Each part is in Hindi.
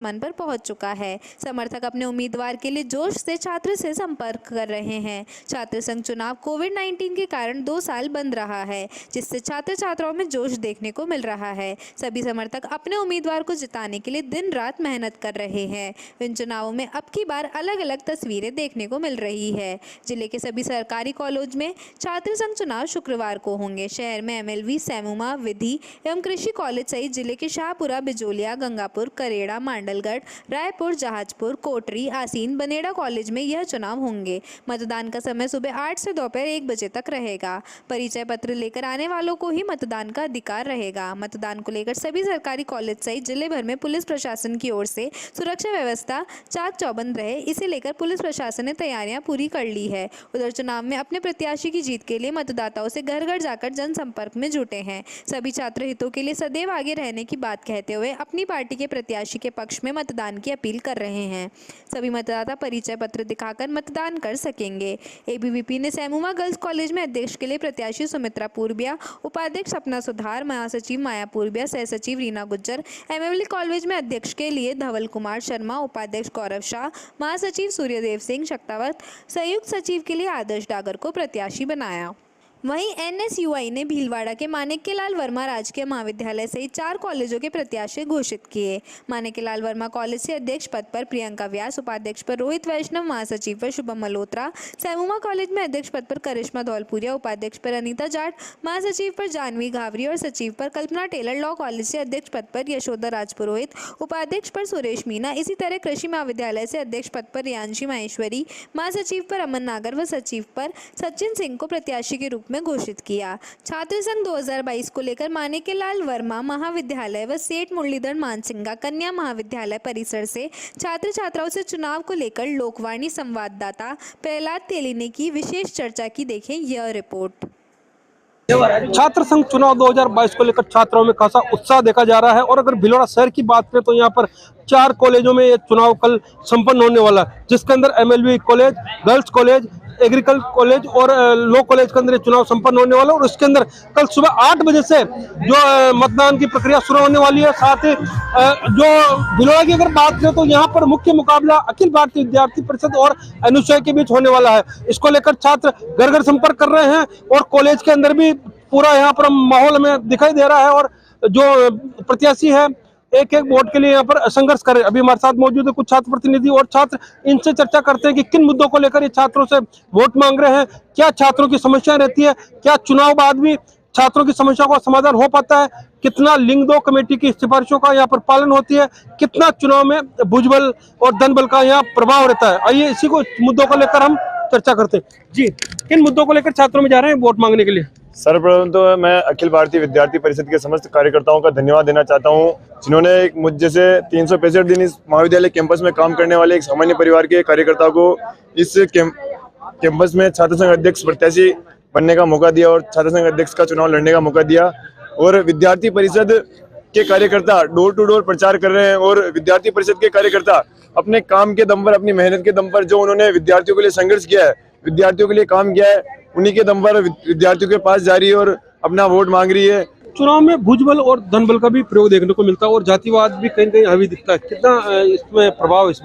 मन पर पहुंच चुका है। समर्थक अपने उम्मीदवार के लिए जोश से छात्र से संपर्क कर रहे हैं। छात्र संघ चुनाव कोविड-19 के कारण 2 साल बंद रहा है, जिससे छात्र छात्राओं में जोश देखने को मिल रहा है। सभी समर्थक अपने उम्मीदवार को जिताने के लिए दिन रात मेहनत कर रहे हैं। इन चुनावों में अब की बार अलग अलग तस्वीरें देखने को मिल रही है। जिले के सभी सरकारी कॉलेज में छात्र संघ चुनाव शुक्रवार को होंगे। शहर में MLV, सैमुमा, विधि एवं कृषि कॉलेज सहित जिले के शाहपुरा, बिजोलिया, गंगापुर, करेड़ा, मांडलगढ़, रायपुर, जहाजपुर, कोटरी, आसीन, बनेड़ा कॉलेज में यह चुनाव होंगे। मतदान का समय सुबह 8 से दोपहर 1 बजे तक रहेगा। परिचय पत्र लेकर आने वालों को ही मतदान का अधिकार रहेगा। मतदान को लेकर सभी सरकारी कॉलेज सहित जिले भर में पुलिस प्रशासन की ओर से सुरक्षा व्यवस्था चाक चौबंद रहे, इसे लेकर पुलिस प्रशासन ने तैयारियां पूरी कर ली है। उधर चुनाव में अपने प्रत्याशी की जीत के लिए मतदाताओं से घर घर जाकर जनसंपर्क में जुटे हैं। सभी छात्र हितों के लिए सदैव आगे रहने की बात कहते हुए अपनी पार्टी के प्रत्याशी के पक्ष में मतदान की अपील कर रहे हैं। सभी मतदाता परिचय पत्र दिखाकर मतदान कर सकेंगे। ABVP ने सैमुमा गर्ल्स कॉलेज में अध्यक्ष के लिए प्रत्याशी सुमित्रा पूर्बिया, उपाध्यक्ष सपना सुधार, महासचिव माया पूर्बिया, सह सचिव रीना गुज्जर, MLV कॉलेज में अध्यक्ष के लिए धवल कुमार शर्मा, उपाध्यक्ष गौरव शाह, महासचिव सूर्यदेव सिंह शक्तावत, संयुक्त सचिव के लिए आदर्श डागर को प्रत्याशी बनाया। वहीं NSUI ने भीलवाड़ा के माणिक्यलाल वर्मा राजकीय महाविद्यालय सहित 4 कॉलेजों के प्रत्याशी घोषित किए। माणिक्यलाल वर्मा कॉलेज से अध्यक्ष पद पर प्रियंका व्यास, उपाध्यक्ष पर रोहित वैष्णव, महासचिव पर शुभम मल्होत्रा, सैमुमा कॉलेज में अध्यक्ष पद पर करिश्मा धौलपुरिया, उपाध्यक्ष पर अनीता जाट, महासचिव पर जानवी घावरी और सचिव पर कल्पना टेलर, लॉ कॉलेज से अध्यक्ष पद पर यशोदा राजपुरोहित, उपाध्यक्ष पर सुरेश मीना। इसी तरह कृषि महाविद्यालय से अध्यक्ष पद पर रियांशी माहेश्वरी, महासचिव पर अमन नागर व सचिव पर सचिन सिंह को प्रत्याशी के रूप में घोषित किया। छात्र संघ 2022 को लेकर माणिक्यलाल वर्मा महाविद्यालय व सेठ मुरलीधर मानसिंगा कन्या महाविद्यालय परिसर से छात्र छात्राओं से चुनाव को लेकर लोकवाणी संवाददाता प्रहलाद तेली ने की विशेष चर्चा की। देखें यह रिपोर्ट। छात्र संघ चुनाव 2022 को लेकर छात्रों में खासा उत्साह देखा जा रहा है और अगर भीलवाड़ा शहर की बात करें तो यहाँ पर 4 कॉलेजों में ये चुनाव कल संपन्न होने वाला है, जिसके अंदर MLV college, girls college, agriculture college और लॉ कॉलेज के अंदर चुनाव संपन्न होने वाला है। और उसके अंदर कल सुबह 8 बजे से जो मतदान की प्रक्रिया शुरू होने वाली है। साथ ही जो भीलवाड़ा की अगर बात करें तो यहाँ पर मुख्य मुकाबला अखिल भारतीय विद्यार्थी परिषद और NSUI के बीच होने वाला है। इसको लेकर छात्र घर घर संपर्क कर रहे हैं और कॉलेज के अंदर भी पूरा यहाँ पर माहौल हमें दिखाई दे रहा है और जो प्रत्याशी है एक एक वोट के लिए यहाँ पर संघर्ष कर रहे हैं। अभी हमारे साथ मौजूद है कुछ छात्र प्रतिनिधि और छात्र, इनसे चर्चा करते हैं कि किन मुद्दों को लेकर ये छात्रों से वोट मांग रहे हैं, क्या छात्रों की समस्या रहती है, क्या चुनाव बाद भी छात्रों की समस्या का समाधान हो पाता है, कितना लिंग 2 कमेटी की सिफारिशों का यहाँ पर पालन होती है, कितना चुनाव में भुजबल और धनबल का यहाँ प्रभाव रहता है। आइए इसी को मुद्दों को लेकर हम चर्चा करते हैं। जी, किन मुद्दों को लेकर छात्रों में जा रहे हैं वोट मांगने के लिए? सर्वप्रथम तो मैं अखिल भारतीय विद्यार्थी परिषद के समस्त कार्यकर्ताओं का धन्यवाद देना चाहता हूं, जिन्होंने मुझ जैसे 365 दिन इस महाविद्यालय कैंपस में काम करने वाले एक सामान्य परिवार के कार्यकर्ता को इस कैंपस में छात्र संघ अध्यक्ष प्रत्याशी बनने का मौका दिया और छात्र संघ अध्यक्ष का चुनाव लड़ने का मौका दिया। और विद्यार्थी परिषद के कार्यकर्ता डोर टू डोर प्रचार कर रहे हैं और विद्यार्थी परिषद के कार्यकर्ता अपने काम के दम पर, अपनी मेहनत के दम पर जो उन्होंने विद्यार्थियों के लिए संघर्ष किया है, विद्यार्थियों के लिए काम किया है, उन्हीं के दम पर विद्यार्थियों के पास जा रही है और अपना वोट मांग रही है। चुनाव में भुजबल और धनबल का भी प्रयोग देखने को मिलता है और जातिवाद भी कहीं कहीं हावी दिखता है। कितना इसमें प्रभाव इस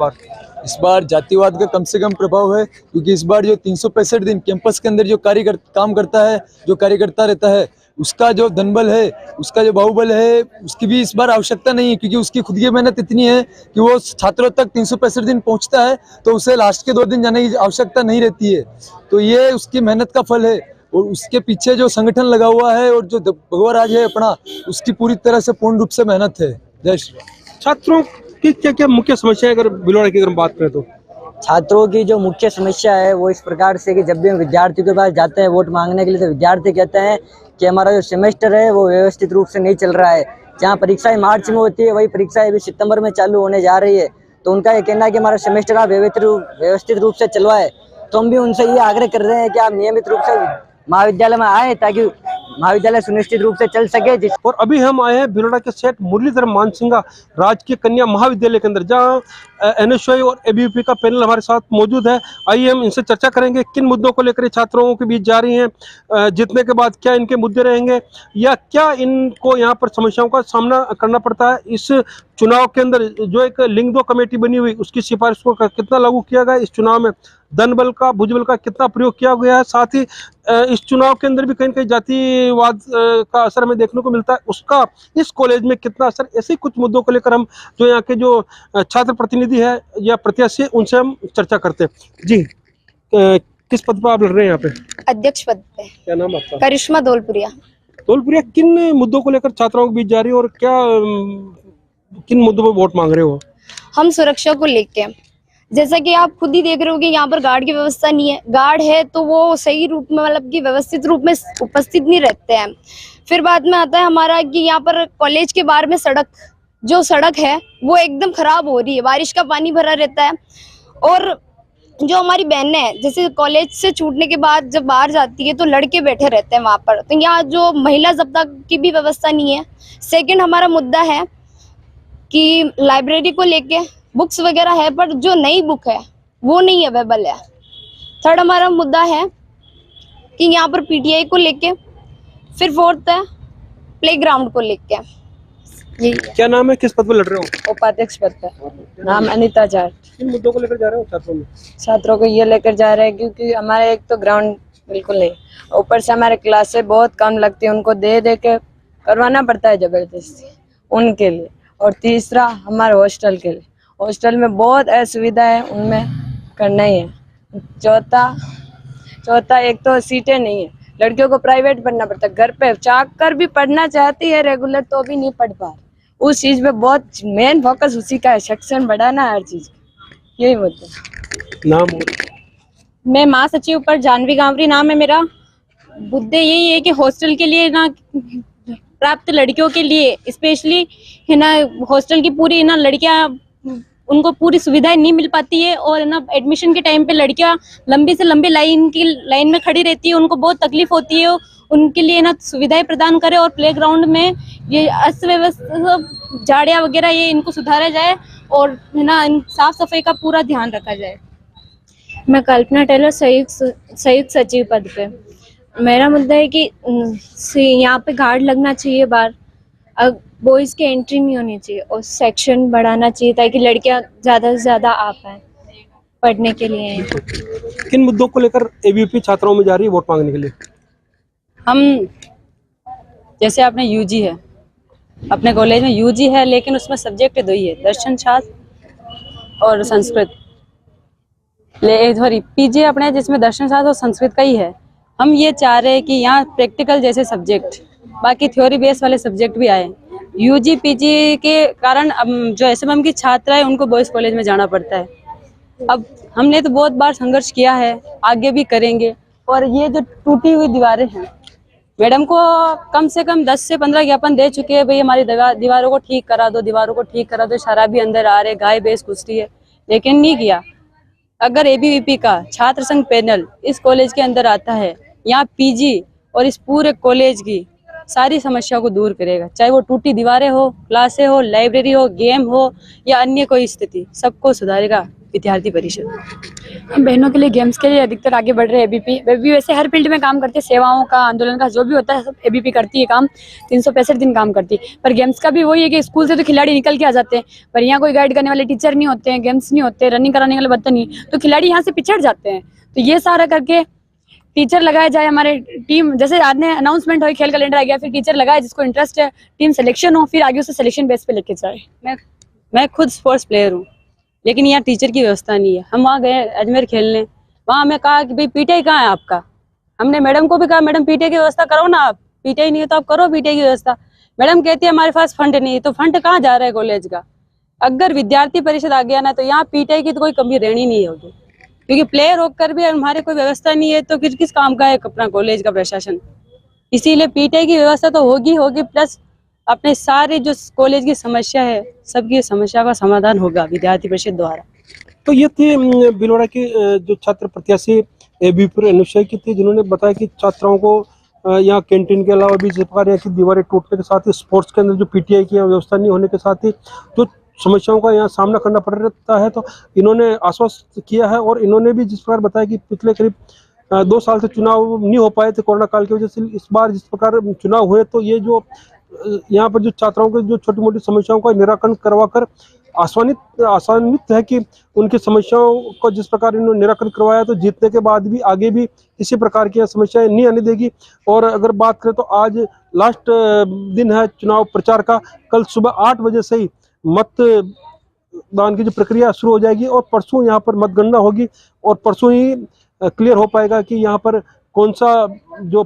बार जातिवाद का कम से कम प्रभाव है, क्योंकि इस बार जो 365 दिन कैंपस के अंदर जो काम करता है, जो कार्यकर्ता रहता है, उसका जो धनबल है, उसका जो बाहुबल है, उसकी भी इस बार आवश्यकता नहीं है, क्योंकि उसकी खुद की मेहनत इतनी है कि वो छात्रों तक 365 दिन पहुंचता है, तो उसे लास्ट के 2 दिन जाने की आवश्यकता नहीं रहती है। तो ये उसकी मेहनत का फल है और उसके पीछे जो संगठन लगा हुआ है और जो भगवा राज है अपना, उसकी पूरी तरह से पूर्ण रूप से मेहनत है। जय श्री राम। छात्रों की क्या क्या मुख्य समस्या है अगर भीलवाड़ा की अगर बात करें तो? छात्रों की जो मुख्य समस्या है वो इस प्रकार से कि जब भी हम विद्यार्थियों के पास जाते हैं वोट मांगने के लिए, तो विद्यार्थी कहते हैं कि हमारा जो सेमेस्टर है वो व्यवस्थित रूप से नहीं चल रहा है। जहाँ परीक्षाएं मार्च में होती है, वही परीक्षाएं भी सितंबर में चालू होने जा रही है। तो उनका ये कहना है कि हमारा सेमेस्टर आप व्यवस्थित रूप से चलवाए। तो हम भी उनसे ये आग्रह कर रहे हैं कि आप नियमित रूप से महाविद्यालय में आए ताकि महाविद्यालय सुनिश्चित रूप से चल सके। और अभी हम आए हैं भीलवाड़ा के सेठ मुरलीधर मानसिंगा राजकीय कन्या महाविद्यालय के अंदर, जहां NSUI और ABVP का पैनल हमारे साथ मौजूद है। आइए हम इनसे चर्चा करेंगे किन मुद्दों को लेकर छात्रों के बीच जा रही हैं, जीतने के बाद क्या इनके मुद्दे रहेंगे या क्या इनको यहाँ पर समस्याओं का सामना करना पड़ता है। इस चुनाव के अंदर जो एक लिंग दो कमेटी बनी हुई उसकी सिफारिश को कितना लागू किया गया, इस चुनाव में धन बल का भुजबल का कितना प्रयोग किया गया है, साथ ही इस चुनाव के अंदर भी कहीं कहीं जातिवाद का असर हमें देखने को मिलता है, उसका इस कॉलेज में कितना असर, ऐसे कुछ मुद्दों को लेकर हम जो यहाँ के जो छात्र प्रतिनिधि है या प्रत्याशी उनसे हम चर्चा करते हैं। जी, किस पद पर आप लड़ रहे हैं यहाँ पे? अध्यक्ष पद पे। क्या नाम आपका? करिश्मा धौलपुरिया। धौलपुरिया, किन मुद्दों को लेकर छात्राओं के बीच जा रही है और क्या किन मुद्दों पर वोट मांग रहे हो? हम सुरक्षा को लेके, जैसा कि आप खुद ही देख रहे हो कि यहाँ पर गार्ड की व्यवस्था नहीं है। गार्ड है तो वो सही रूप में, मतलब कि व्यवस्थित रूप में उपस्थित नहीं रहते हैं। फिर बाद में आता है हमारा कि यहाँ पर कॉलेज के बाहर में जो सड़क है वो एकदम खराब हो रही है, बारिश का पानी भरा रहता है। और जो हमारी बहनें हैं, जैसे कॉलेज से छूटने के बाद जब बाहर जाती है तो लड़के बैठे रहते हैं वहाँ पर, तो यहाँ जो महिला जब्ता की भी व्यवस्था नहीं है। सेकंड हमारा मुद्दा है कि लाइब्रेरी को लेके बुक्स वगैरह है पर जो नई बुक है वो नहीं अवेलेबल है। थर्ड हमारा मुद्दा है कि यहाँ पर पीटीआई को लेके। फिर फोर्थ है प्लेग्राउंड को लेके। यही है। क्या नाम है, किस पद पर लड़ रहे हो? उपाध्यक्ष पद पर। नाम अनीता जाट। किन मुद्दों को लेकर जा रहे हो छात्रों में? छात्रों को ये लेकर जा रहे हैं क्योंकि हमारे एक तो ग्राउंड बिल्कुल नहीं, ऊपर से हमारे क्लासें बहुत कम लगती है, उनको दे के करवाना पड़ता है जबरदस्ती उनके लिए। और तीसरा हमारे हॉस्टल के लिए, हॉस्टल में बहुत असुविधा है, उनमें करना ही है। चौथा एक तो सीटें नहीं है, लड़कियों को प्राइवेट पढ़ना पड़ता है, घर पे चाह कर भी पढ़ना चाहती है रेगुलर तो भी नहीं पढ़ पा। उस चीज पे बहुत मेन फोकस उसी का है, सेक्शन बढ़ाना है हर चीज, यही मुद्दा। नाम और मैं महासचिव पर जानवी गांवरी नाम है मेरा। मुद्दे यही है कि हॉस्टल के लिए ना, प्राप्त लड़कियों के लिए स्पेशली है ना, हॉस्टल की पूरी ना लड़कियां, उनको पूरी सुविधाएं नहीं मिल पाती है। और ना एडमिशन के टाइम पे लड़कियां लंबी से लंबी लाइन में खड़ी रहती है, उनको बहुत तकलीफ होती है। उनके लिए ना सुविधाएं प्रदान करें और प्लेग्राउंड में ये अस्त व्यवस्था झाड़ियाँ वगैरह ये इनको सुधारा जाए और है ना साफ सफाई का पूरा ध्यान रखा जाए। मैं कल्पना टेलर, संयुक्त सचिव पद पे। मेरा मुद्दा है कि यहाँ पे गार्ड लगना चाहिए बाहर, बॉयज़ की एंट्री नहीं होनी चाहिए और सेक्शन बढ़ाना चाहिए ताकि लड़कियाँ ज़्यादा से ज़्यादा आ पाएँ पढ़ने के लिए। किन मुद्दों को लेकर एबीवीपी छात्राओं में जा रही है वोट मांगने के लिए? हम जैसे अपने यूजी है, अपने कॉलेज में यूजी है लेकिन उसमें सब्जेक्ट दो ही है, दर्शन शास्त्र और संस्कृत। सॉरी पीजी अपने जिसमें दर्शन शास्त्र और संस्कृत का ही है। हम ये चाह रहे हैं कि यहाँ प्रैक्टिकल जैसे सब्जेक्ट, बाकी थ्योरी बेस वाले सब्जेक्ट भी आए। यूजी पीजी के कारण अब जो एसएमएम की छात्रा है उनको बॉयज़ कॉलेज में जाना पड़ता है। अब हमने तो बहुत बार संघर्ष किया है, आगे भी करेंगे। और ये जो टूटी हुई दीवारें हैं, मैडम को कम से कम 10 से 15 ज्ञापन दे चुके हैं, भाई हमारी दीवारों को ठीक करा दो, दीवारों को ठीक करा दो, शराबी अंदर आ रहे, गाय भैंस घुस रही है, लेकिन नहीं किया। अगर एबीवीपी का छात्र संघ पैनल इस कॉलेज के अंदर आता है, यहाँ पीजी और इस पूरे कॉलेज की सारी समस्या को दूर करेगा, चाहे वो टूटी दीवारें हो, क्लासें हो, लाइब्रेरी हो, गेम हो या अन्य कोई स्थिति, सबको सुधारेगा विद्यार्थी परिषद। हम बहनों के लिए, गेम्स के लिए अधिकतर आगे बढ़ रहे हैं एबीपी वैसे हर फील्ड में काम करती है, सेवाओं का, आंदोलन का जो भी होता है सब एबीपी करती है काम, 365 दिन काम करती है। पर गेम्स का भी वही है कि स्कूल से तो खिलाड़ी निकल के आ जाते हैं, पर यहाँ कोई गाइड करने वाले टीचर नहीं होते हैं, गेम्स नहीं होते, रनिंग कराने वाले बच्चे नहीं, तो खिलाड़ी यहाँ से पिछड़ जाते हैं। तो ये सारा करके टीचर लगाया जाए, हमारे टीम जैसे आज ने अनाउंसमेंट हो, खेल कैलेंडर आ गया, फिर टीचर लगाए जिसको इंटरेस्ट है, टीम सिलेक्शन हो, फिर आगे उसे सिलेक्शन बेस पे लेके जाए। मैं खुद स्पोर्ट्स प्लेयर हूँ, लेकिन यहाँ टीचर की व्यवस्था नहीं है। हम वहाँ गए अजमेर खेलने, वहाँ हमें कहा कि भाई पीटीआई कहाँ है आपका। हमने मैडम को भी कहा, मैडम पीटीआई की व्यवस्था करो ना, आप पीटीआई नहीं है तो आप करो पीटीआई की व्यवस्था। मैडम कहती है हमारे पास फंड नहीं है, तो फंड कहाँ जा रहा है कॉलेज का। अगर विद्यार्थी परिषद आ गया ना तो यहाँ पीटीआई की तो कोई कमी रहनी नहीं होगी, क्योंकि प्लेयर होकर भी हमारे कोई व्यवस्था नहीं है तो फिर किस काम का है अपना कॉलेज का प्रशासन। इसीलिए पीटीआई की व्यवस्था तो होगी, प्लस अपने सारे जो कॉलेज की समस्या है सबकी समस्या का समाधान होगा विद्यार्थी परिषद द्वारा। तो ये थी भिलवाड़ा की जो छात्र प्रत्याशी एबीवीपी अनुशय की थी, जिन्होंने बताया कि छात्राओं को यहाँ कैंटीन के अलावा भी जिस प्रकार यहाँ की दीवारें टूटने के साथ ही स्पोर्ट्स के अंदर जो पीटीआई की व्यवस्था नहीं होने के साथ ही जो समस्याओं का यहाँ सामना करना पड़ रहा है, तो इन्होंने आश्वस्त किया है। और इन्होंने भी जिस प्रकार बताया कि पिछले करीब 2 साल से चुनाव नहीं हो पाए थे कोरोना काल की वजह से, इस बार जिस प्रकार चुनाव हुए तो ये जो यहाँ पर जो छात्राओं के जो छोटी मोटी समस्याओं का निराकरण करवाकर आसानित है कि उनकी समस्याओं को जिस प्रकार इन्होंने निराकरण करवाया, तो जीतने के बाद भी आगे भी इसी प्रकार की समस्याएं नहीं आने देगी। और अगर बात करें तो आज लास्ट दिन है चुनाव प्रचार का। कल सुबह 8 बजे से ही मतदान की जो प्रक्रिया शुरू हो जाएगी और परसों यहाँ पर मतगणना होगी और परसों ही क्लियर हो पाएगा कि यहाँ पर कौन सा जो